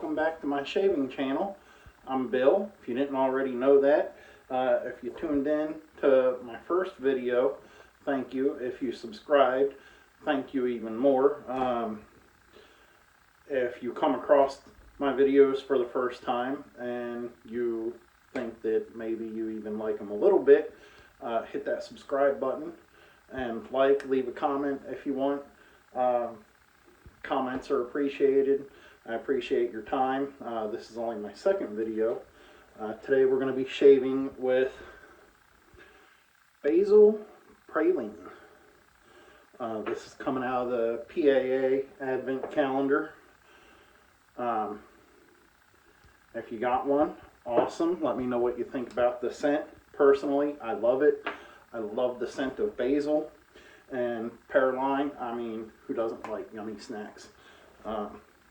welcome back to my shaving channel. I'm Bill, if you didn't already know that. If you tuned in to my first video, thank you. If you subscribed, thank you even more. If you come across my videos for the first time and you think that maybe you even like them a little bit, hit that subscribe button and leave a comment if you want. Comments are appreciated. I appreciate your time. This is only my second video. Today we're going to be shaving with Basil Preylean. This is coming out of the PAA Advent Calendar. If you got one, awesome. Let me know what you think about the scent. Personally, I love it. I love the scent of basil and Preylean. I mean, who doesn't like yummy snacks?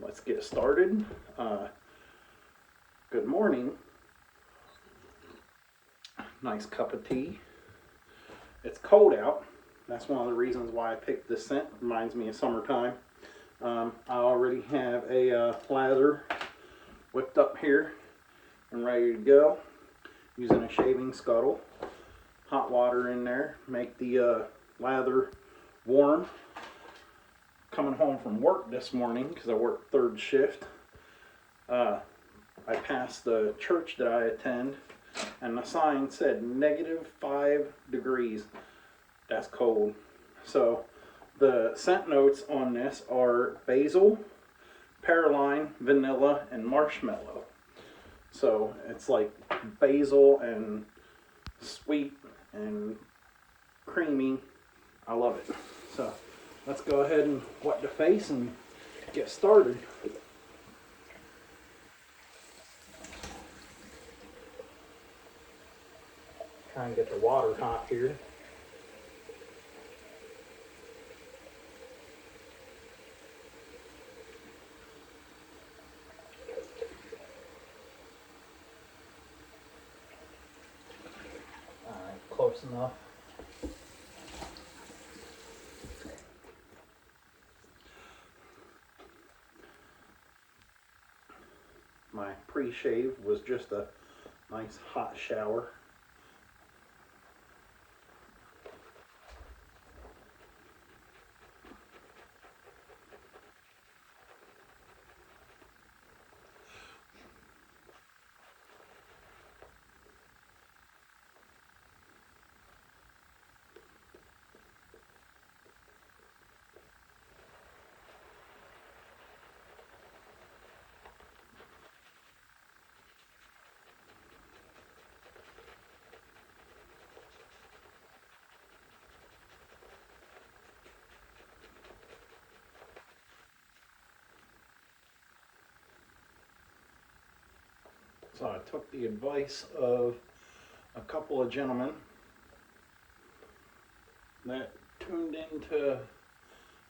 Let's get started. Good morning. Nice cup of tea. It's cold out. That's one of the reasons why I picked this scent. Reminds me of summertime. I already have a lather whipped up here and ready to go. Using a shaving scuttle. Hot water in there. Make the lather warm. Coming home from work this morning because I work third shift. I passed the church that I attend and the sign said -5 degrees. That's cold. So the scent notes on this are basil, Preylean, vanilla, and marshmallow. So it's like basil and sweet and creamy. I love it. So let's go ahead and wet the face and get started. Try and get the water hot here. Alright, close enough. My pre-shave was just a nice hot shower. So I took the advice of a couple of gentlemen that tuned into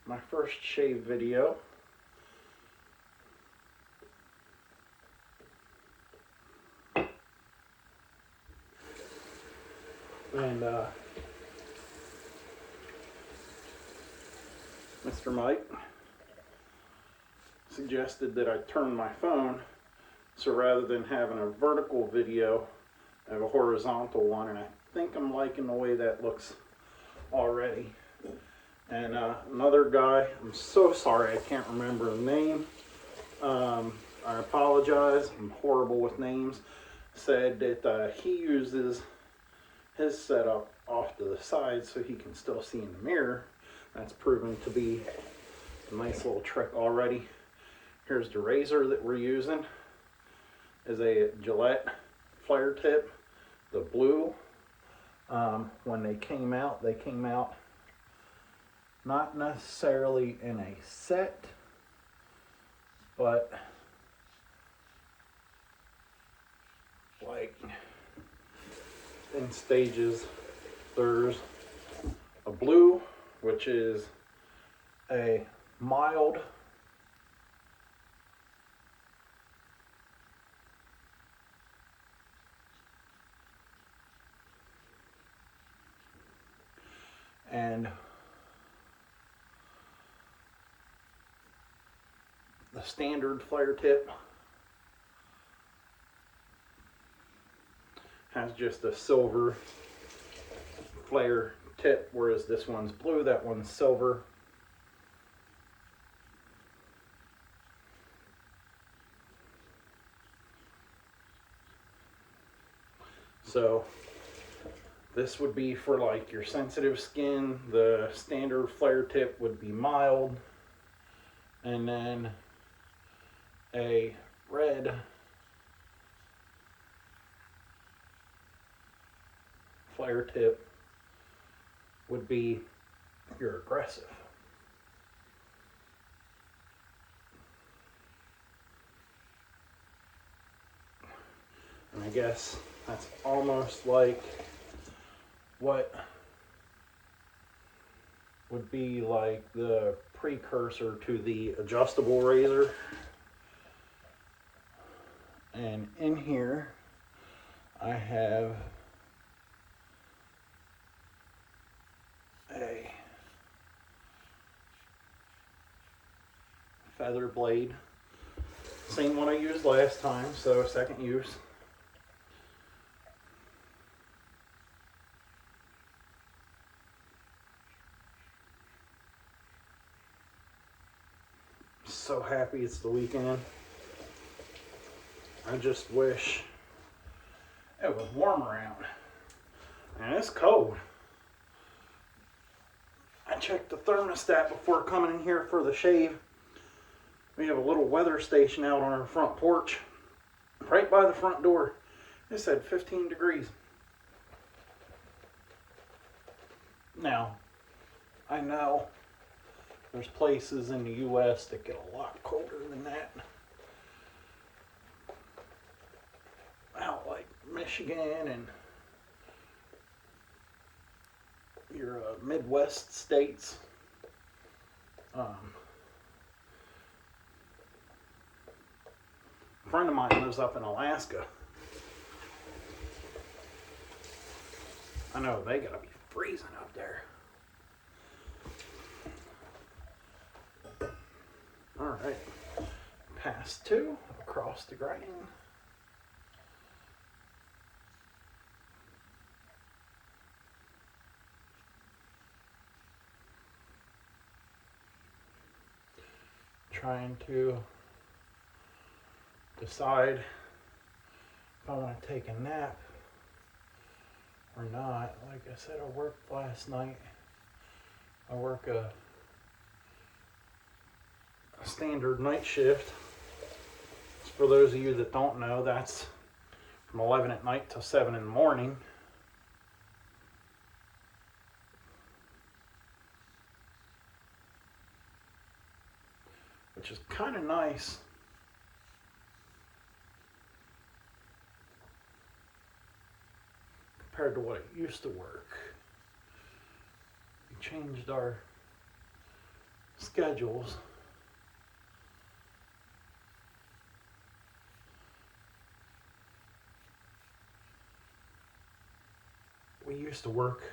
my first shave video. And Mr. Mike suggested that I turn my phone, so rather than having a vertical video, I have a horizontal one, and I think I'm liking the way that looks already. And another guy, I'm so sorry I can't remember the name, I apologize, I'm horrible with names, said that he uses his setup off to the side so he can still see in the mirror. That's proven to be a nice little trick already. Here's the razor that we're using. Is a Gillette flare tip, the blue. When they came out not necessarily in a set, but like in stages. There's a blue, which is a mild and the standard flare tip, has just a silver flare tip, whereas this one's blue, that one's silver. So this would be for like your sensitive skin. The standard flare tip would be mild, and then a red flare tip would be your aggressive. And I guess that's almost like what would be like the precursor to the adjustable razor. And in here I have a feather blade, same one I used last time, so second use. So happy it's the weekend. I just wish it was warmer out. And it's cold. I checked the thermostat before coming in here for the shave. We have a little weather station out on our front porch, right by the front door. It said 15 degrees. Now, I know there's places in the US that get a lot colder than that. Out like Michigan and your Midwest states. A friend of mine lives up in Alaska. I know they gotta be freezing up there. Alright, pass 2 across the grain. Trying to decide if I want to take a nap or not. Like I said, I worked last night. I work a standard night shift. For those of you that don't know, that's from 11 at night till 7 in the morning. Which is kind of nice. Compared to what it used to work. We changed our schedules. We used to work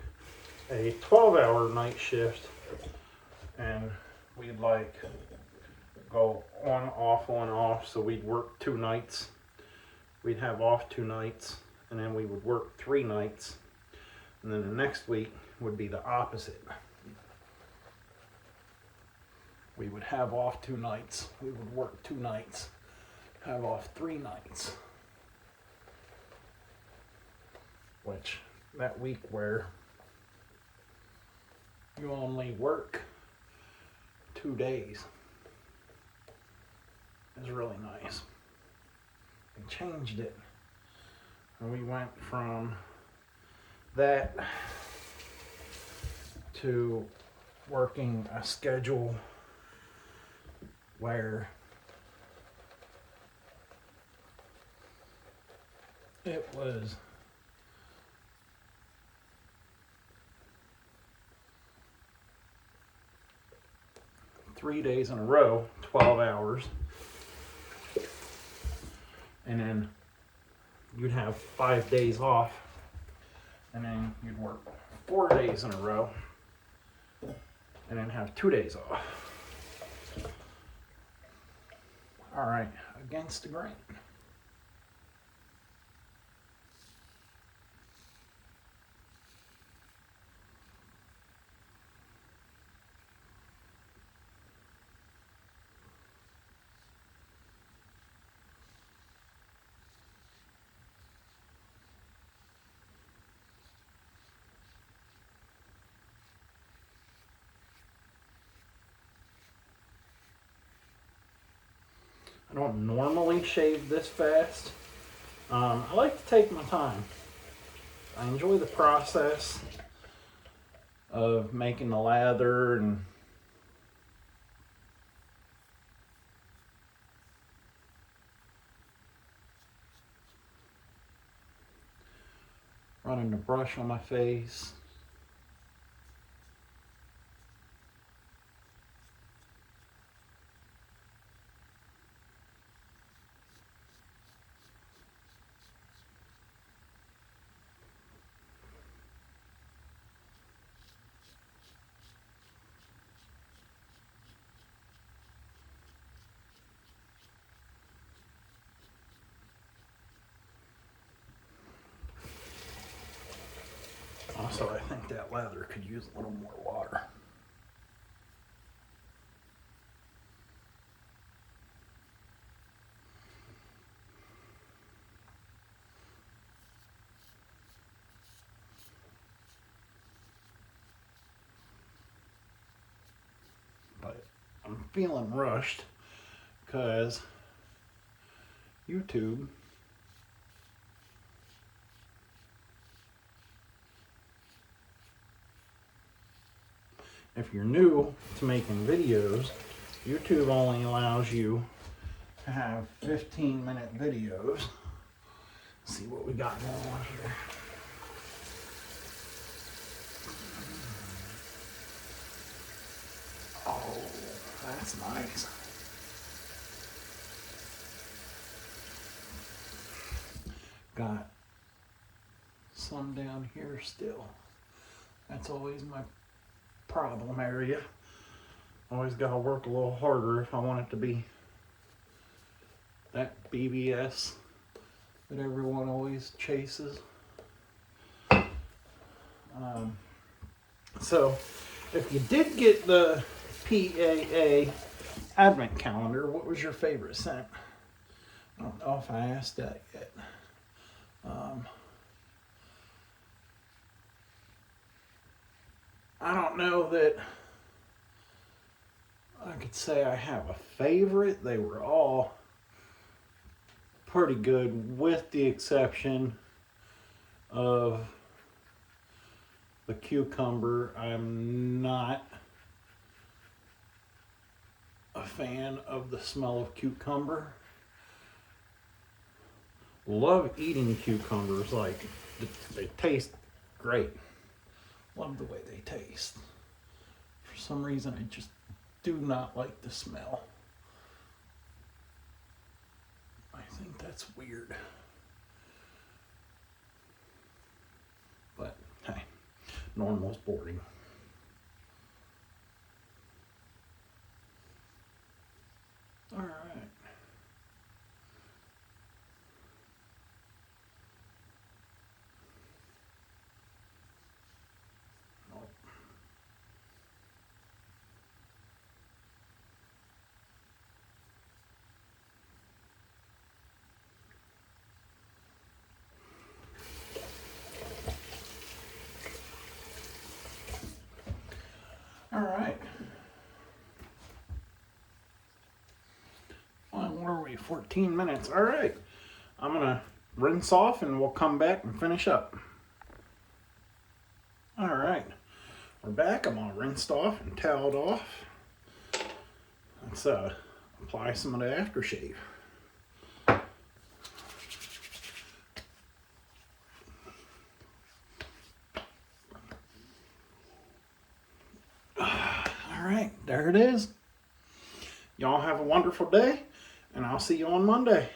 a 12-hour night shift, and we'd like go on, off, so we'd work 2 nights. We'd have off 2 nights, and then we would work 3 nights, and then the next week would be the opposite. We would have off 2 nights, we would work 2 nights, have off 3 nights. Which, that week where you only work 2 days is really nice. We changed it, and we went from that to working a schedule where it was three days in a row, 12 hours. And then you'd have 5 days off. And then you'd work 4 days in a row. And then have 2 days off. All right, against the grain. I don't normally shave this fast. I like to take my time. I enjoy the process of making the lather and running the brush on my face. Also, I think that lather could use a little more water. But I'm feeling rushed because YouTube if you're new to making videos, YouTube only allows you to have 15-minute videos. Let's see what we got going on here. Oh, that's nice. Got some down here still. That's always my problem area. Always gotta work a little harder if I want it to be that BBS that everyone always chases. So if you did get the PAA advent calendar, what was your favorite scent? I don't know if I asked that yet. I don't know that I could say I have a favorite. They were all pretty good with the exception of the cucumber. I'm not a fan of the smell of cucumber. Love eating cucumbers, like they taste great. Love the way they taste. For some reason, I just do not like the smell. I think that's weird. But hey, normal's boring. All right. All right. Well, what are we? 14 minutes. All right. I'm going to rinse off and we'll come back and finish up. All right. We're back. I'm all rinsed off and toweled off. Let's apply some of the aftershave. All right, there it is. Y'all have a wonderful day, and I'll see you on Monday.